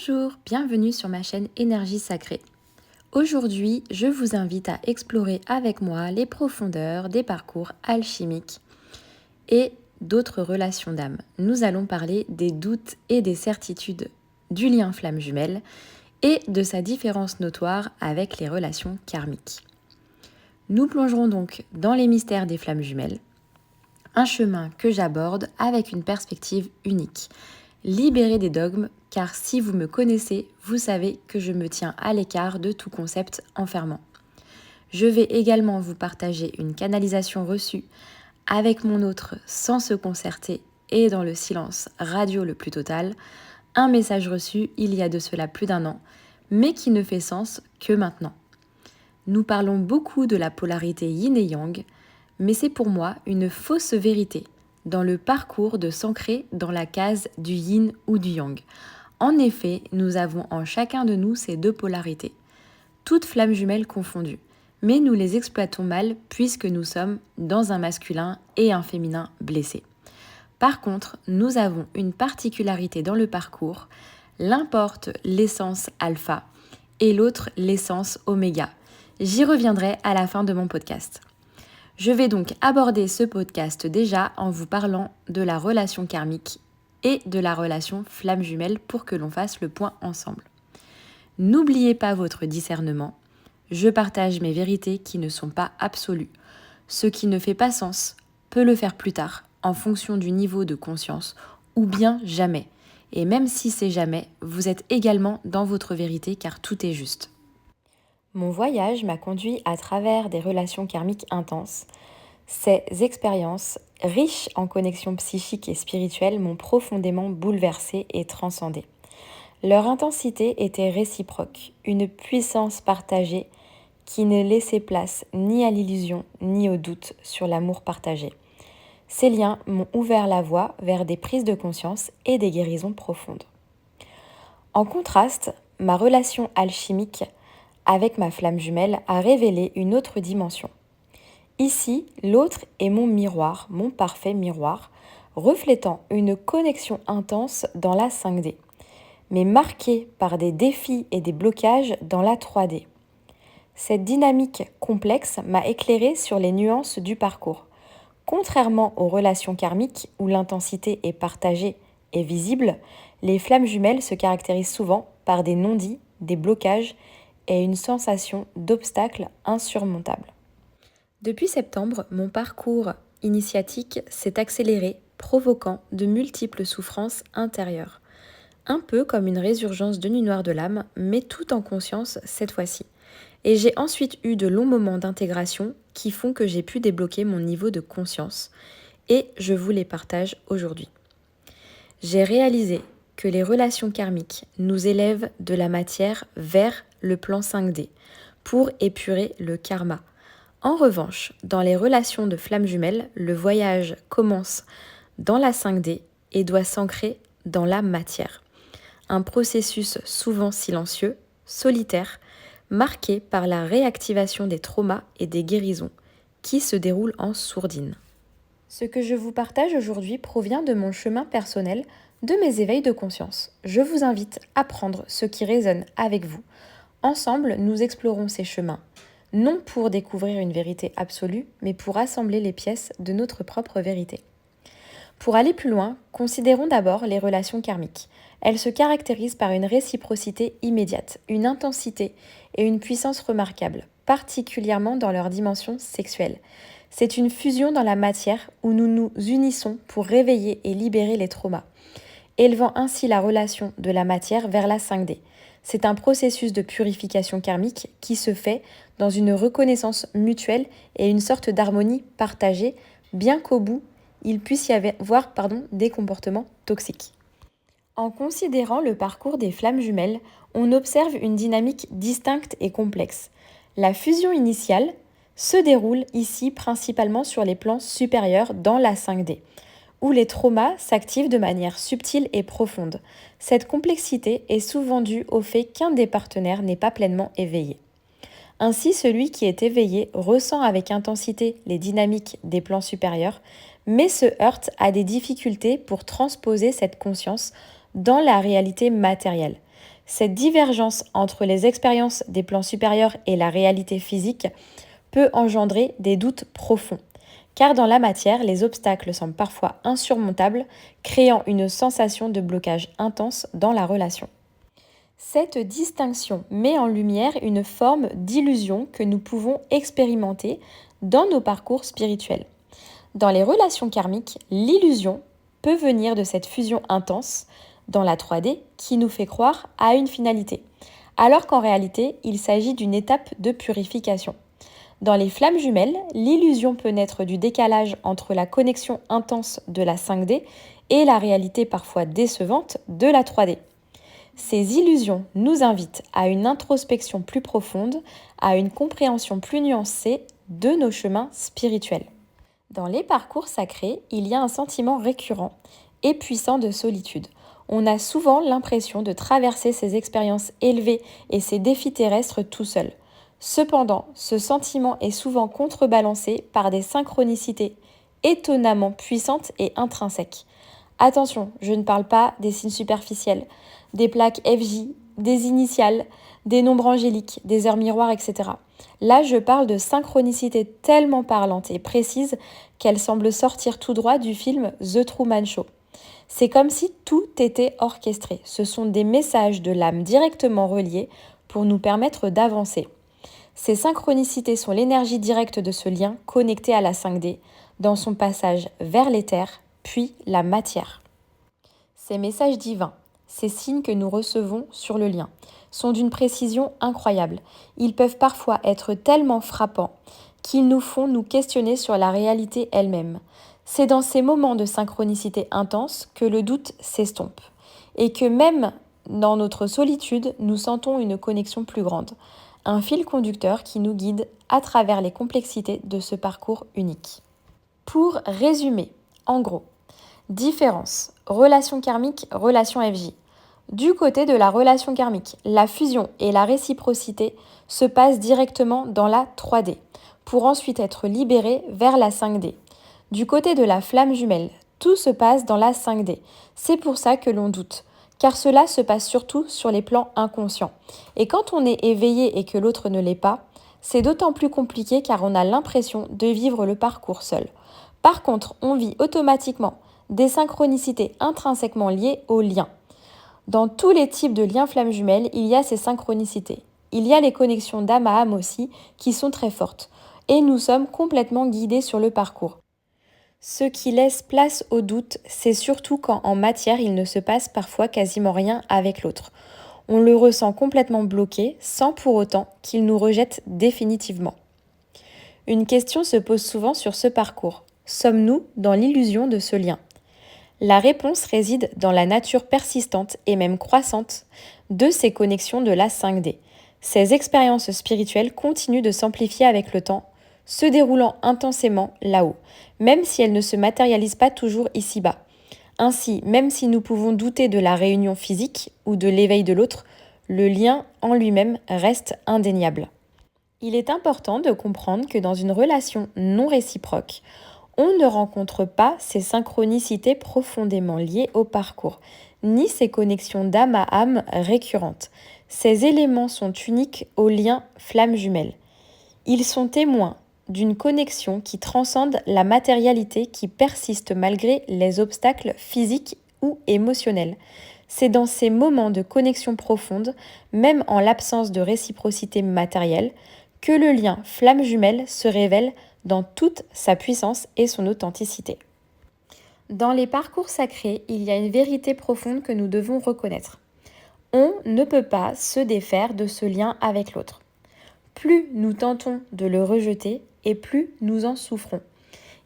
Bonjour, bienvenue sur ma chaîne Énergie Sacrée. Aujourd'hui, je vous invite à explorer avec moi les profondeurs des parcours alchimiques et d'autres relations d'âme. Nous allons parler des doutes et des certitudes du lien flamme jumelle et de sa différence notoire avec les relations karmiques. Nous plongerons donc dans les mystères des flammes jumelles, un chemin que j'aborde avec une perspective unique. Libérez des dogmes, car si vous me connaissez, vous savez que je me tiens à l'écart de tout concept enfermant. Je vais également vous partager une canalisation reçue avec mon autre sans se concerter et dans le silence radio le plus total, un message reçu il y a de cela plus d'1 an, mais qui ne fait sens que maintenant. Nous parlons beaucoup de la polarité yin et yang, mais c'est pour moi une fausse vérité dans le parcours de s'ancrer dans la case du yin ou du yang. En effet, nous avons en chacun de nous ces deux polarités, toutes flammes jumelles confondues, mais nous les exploitons mal puisque nous sommes dans un masculin et un féminin blessé. Par contre, nous avons une particularité dans le parcours, l'un porte l'essence alpha et l'autre l'essence oméga. J'y reviendrai à la fin de mon podcast. Je vais donc aborder ce podcast déjà en vous parlant de la relation karmique et de la relation flamme jumelle pour que l'on fasse le point ensemble. N'oubliez pas votre discernement. Je partage mes vérités qui ne sont pas absolues. Ce qui ne fait pas sens peut le faire plus tard en fonction du niveau de conscience ou bien jamais. Et même si c'est jamais, vous êtes également dans votre vérité car tout est juste. Mon voyage m'a conduit à travers des relations karmiques intenses. Ces expériences, riches en connexions psychiques et spirituelles, m'ont profondément bouleversée et transcendée. Leur intensité était réciproque, une puissance partagée qui ne laissait place ni à l'illusion ni au doute sur l'amour partagé. Ces liens m'ont ouvert la voie vers des prises de conscience et des guérisons profondes. En contraste, ma relation alchimique avec ma flamme jumelle a révélé une autre dimension. Ici, l'autre est mon miroir, mon parfait miroir, reflétant une connexion intense dans la 5D, mais marquée par des défis et des blocages dans la 3D. Cette dynamique complexe m'a éclairée sur les nuances du parcours. Contrairement aux relations karmiques où l'intensité est partagée et visible, les flammes jumelles se caractérisent souvent par des non-dits, des blocages et une sensation d'obstacle insurmontable. Depuis septembre, mon parcours initiatique s'est accéléré, provoquant de multiples souffrances intérieures. Un peu comme une résurgence de nuit noire de l'âme, mais tout en conscience cette fois-ci. Et j'ai ensuite eu de longs moments d'intégration qui font que j'ai pu débloquer mon niveau de conscience. Et je vous les partage aujourd'hui. J'ai réalisé que les relations karmiques nous élèvent de la matière vers le plan 5D pour épurer le karma. En revanche, dans les relations de flammes jumelles, le voyage commence dans la 5D et doit s'ancrer dans la matière. Un processus souvent silencieux, solitaire, marqué par la réactivation des traumas et des guérisons qui se déroulent en sourdine. Ce que je vous partage aujourd'hui provient de mon chemin personnel, de mes éveils de conscience. Je vous invite à prendre ce qui résonne avec vous. Ensemble, nous explorons ces chemins, non pour découvrir une vérité absolue, mais pour assembler les pièces de notre propre vérité. Pour aller plus loin, considérons d'abord les relations karmiques. Elles se caractérisent par une réciprocité immédiate, une intensité et une puissance remarquables, particulièrement dans leur dimension sexuelle. C'est une fusion dans la matière où nous nous unissons pour réveiller et libérer les traumas, élevant ainsi la relation de la matière vers la 5D. C'est un processus de purification karmique qui se fait dans une reconnaissance mutuelle et une sorte d'harmonie partagée, bien qu'au bout, il puisse y avoir des comportements toxiques. En considérant le parcours des flammes jumelles, on observe une dynamique distincte et complexe. La fusion initiale se déroule ici principalement sur les plans supérieurs dans la 5D, où les traumas s'activent de manière subtile et profonde. Cette complexité est souvent due au fait qu'un des partenaires n'est pas pleinement éveillé. Ainsi, celui qui est éveillé ressent avec intensité les dynamiques des plans supérieurs, mais se heurte à des difficultés pour transposer cette conscience dans la réalité matérielle. Cette divergence entre les expériences des plans supérieurs et la réalité physique peut engendrer des doutes profonds, car dans la matière, les obstacles semblent parfois insurmontables, créant une sensation de blocage intense dans la relation. Cette distinction met en lumière une forme d'illusion que nous pouvons expérimenter dans nos parcours spirituels. Dans les relations karmiques, l'illusion peut venir de cette fusion intense dans la 3D qui nous fait croire à une finalité, alors qu'en réalité, il s'agit d'une étape de purification. Dans les flammes jumelles, l'illusion peut naître du décalage entre la connexion intense de la 5D et la réalité parfois décevante de la 3D. Ces illusions nous invitent à une introspection plus profonde, à une compréhension plus nuancée de nos chemins spirituels. Dans les parcours sacrés, il y a un sentiment récurrent et puissant de solitude. On a souvent l'impression de traverser ces expériences élevées et ces défis terrestres tout seul. Cependant, ce sentiment est souvent contrebalancé par des synchronicités étonnamment puissantes et intrinsèques. Attention, je ne parle pas des signes superficiels, des plaques FJ, des initiales, des nombres angéliques, des heures miroirs, etc. Là, je parle de synchronicité tellement parlante et précise qu'elle semble sortir tout droit du film The Truman Show. C'est comme si tout était orchestré. Ce sont des messages de l'âme directement reliés pour nous permettre d'avancer. Ces synchronicités sont l'énergie directe de ce lien connecté à la 5D dans son passage vers l'éther, puis la matière. Ces messages divins, ces signes que nous recevons sur le lien, sont d'une précision incroyable. Ils peuvent parfois être tellement frappants qu'ils nous font nous questionner sur la réalité elle-même. C'est dans ces moments de synchronicité intense que le doute s'estompe et que même dans notre solitude, nous sentons une connexion plus grande, un fil conducteur qui nous guide à travers les complexités de ce parcours unique. Pour résumer, en gros, différence, relation karmique, relation FJ. Du côté de la relation karmique, la fusion et la réciprocité se passent directement dans la 3D, pour ensuite être libérés vers la 5D. Du côté de la flamme jumelle, tout se passe dans la 5D. C'est pour ça que l'on doute, car cela se passe surtout sur les plans inconscients. Et quand on est éveillé et que l'autre ne l'est pas, c'est d'autant plus compliqué car on a l'impression de vivre le parcours seul. Par contre, on vit automatiquement des synchronicités intrinsèquement liées au lien. Dans tous les types de liens flammes jumelles, il y a ces synchronicités. Il y a les connexions d'âme à âme aussi, qui sont très fortes. Et nous sommes complètement guidés sur le parcours. Ce qui laisse place au doute, c'est surtout quand en matière il ne se passe parfois quasiment rien avec l'autre. On le ressent complètement bloqué, sans pour autant qu'il nous rejette définitivement. Une question se pose souvent sur ce parcours. Sommes-nous dans l'illusion de ce lien ? La réponse réside dans la nature persistante et même croissante de ces connexions de la 5D. Ces expériences spirituelles continuent de s'amplifier avec le temps, se déroulant intensément là-haut, même si elles ne se matérialisent pas toujours ici-bas. Ainsi, même si nous pouvons douter de la réunion physique ou de l'éveil de l'autre, le lien en lui-même reste indéniable. Il est important de comprendre que dans une relation non réciproque, on ne rencontre pas ces synchronicités profondément liées au parcours, ni ces connexions d'âme à âme récurrentes. Ces éléments sont uniques au lien flamme jumelle. Ils sont témoins d'une connexion qui transcende la matérialité qui persiste malgré les obstacles physiques ou émotionnels. C'est dans ces moments de connexion profonde, même en l'absence de réciprocité matérielle, que le lien flamme jumelle se révèle dans toute sa puissance et son authenticité. Dans les parcours sacrés, il y a une vérité profonde que nous devons reconnaître. On ne peut pas se défaire de ce lien avec l'autre. Plus nous tentons de le rejeter et plus nous en souffrons.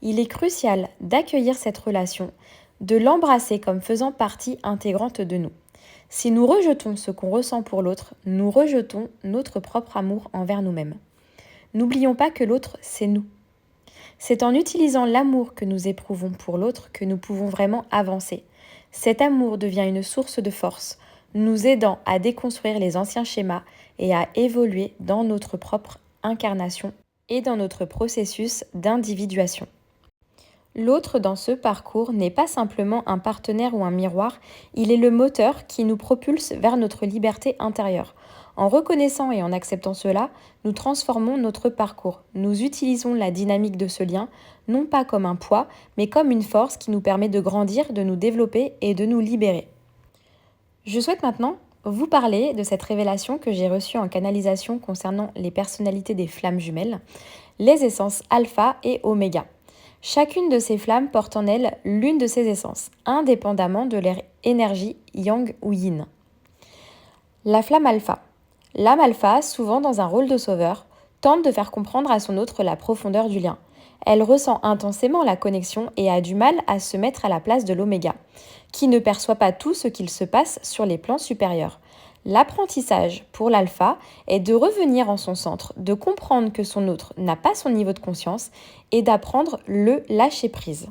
Il est crucial d'accueillir cette relation, de l'embrasser comme faisant partie intégrante de nous. Si nous rejetons ce qu'on ressent pour l'autre, nous rejetons notre propre amour envers nous-mêmes. N'oublions pas que l'autre, c'est nous. C'est en utilisant l'amour que nous éprouvons pour l'autre que nous pouvons vraiment avancer. Cet amour devient une source de force, nous aidant à déconstruire les anciens schémas et à évoluer dans notre propre incarnation et dans notre processus d'individuation. L'autre dans ce parcours n'est pas simplement un partenaire ou un miroir, il est le moteur qui nous propulse vers notre liberté intérieure. En reconnaissant et en acceptant cela, nous transformons notre parcours. Nous utilisons la dynamique de ce lien, non pas comme un poids, mais comme une force qui nous permet de grandir, de nous développer et de nous libérer. Je souhaite maintenant vous parler de cette révélation que j'ai reçue en canalisation concernant les personnalités des flammes jumelles, les essences alpha et oméga. Chacune de ces flammes porte en elle l'une de ces essences, indépendamment de leur énergie yang ou yin. La flamme alpha. L'âme alpha, souvent dans un rôle de sauveur, tente de faire comprendre à son autre la profondeur du lien. Elle ressent intensément la connexion et a du mal à se mettre à la place de l'oméga, qui ne perçoit pas tout ce qu'il se passe sur les plans supérieurs. L'apprentissage pour l'alpha est de revenir en son centre, de comprendre que son autre n'a pas son niveau de conscience et d'apprendre le lâcher-prise.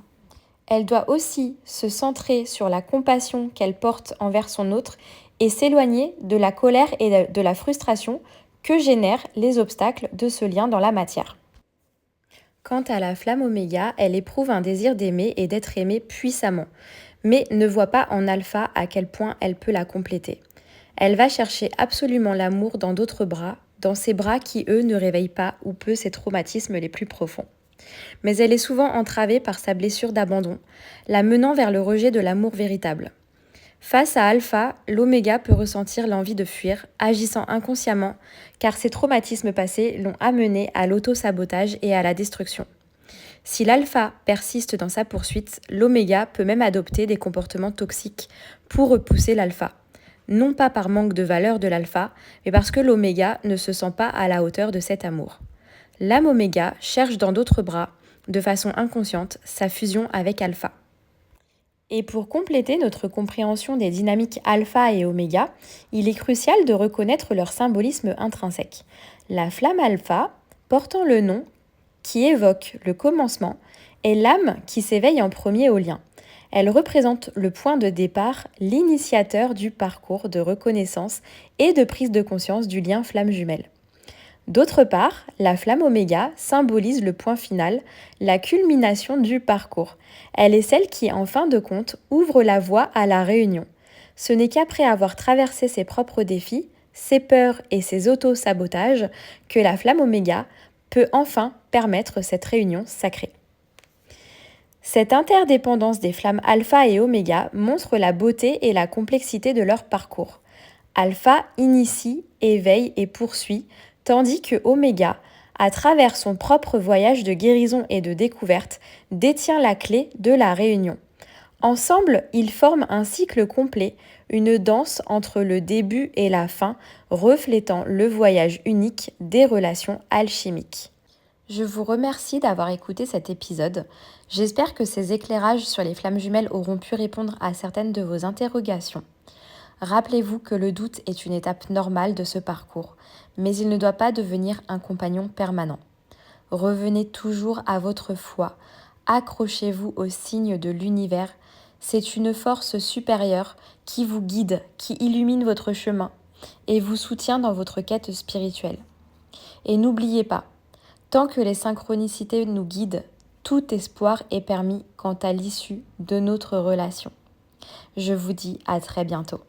Elle doit aussi se centrer sur la compassion qu'elle porte envers son autre et s'éloigner de la colère et de la frustration que génèrent les obstacles de ce lien dans la matière. Quant à la flamme oméga, elle éprouve un désir d'aimer et d'être aimée puissamment, mais ne voit pas en alpha à quel point elle peut la compléter. Elle va chercher absolument l'amour dans d'autres bras, dans ces bras qui, eux, ne réveillent pas ou peu ses traumatismes les plus profonds. Mais elle est souvent entravée par sa blessure d'abandon, la menant vers le rejet de l'amour véritable. Face à alpha, l'oméga peut ressentir l'envie de fuir, agissant inconsciemment, car ses traumatismes passés l'ont amené à l'auto-sabotage et à la destruction. Si l'alpha persiste dans sa poursuite, l'oméga peut même adopter des comportements toxiques pour repousser l'alpha. Non pas par manque de valeur de l'alpha, mais parce que l'oméga ne se sent pas à la hauteur de cet amour. L'âme oméga cherche dans d'autres bras, de façon inconsciente, sa fusion avec alpha. Et pour compléter notre compréhension des dynamiques alpha et oméga, il est crucial de reconnaître leur symbolisme intrinsèque. La flamme alpha, portant le nom qui évoque le commencement, est l'âme qui s'éveille en premier au lien. Elle représente le point de départ, l'initiateur du parcours de reconnaissance et de prise de conscience du lien flamme jumelle. D'autre part, la flamme oméga symbolise le point final, la culmination du parcours. Elle est celle qui, en fin de compte, ouvre la voie à la réunion. Ce n'est qu'après avoir traversé ses propres défis, ses peurs et ses auto-sabotages que la flamme oméga peut enfin permettre cette réunion sacrée. Cette interdépendance des flammes alpha et oméga montre la beauté et la complexité de leur parcours. Alpha initie, éveille et poursuit, tandis que oméga, à travers son propre voyage de guérison et de découverte, détient la clé de la réunion. Ensemble, ils forment un cycle complet, une danse entre le début et la fin, reflétant le voyage unique des relations alchimiques. Je vous remercie d'avoir écouté cet épisode. J'espère que ces éclairages sur les flammes jumelles auront pu répondre à certaines de vos interrogations. Rappelez-vous que le doute est une étape normale de ce parcours, mais il ne doit pas devenir un compagnon permanent. Revenez toujours à votre foi, accrochez-vous aux signes de l'univers. C'est une force supérieure qui vous guide, qui illumine votre chemin et vous soutient dans votre quête spirituelle. Et n'oubliez pas, tant que les synchronicités nous guident, tout espoir est permis quant à l'issue de notre relation. Je vous dis à très bientôt.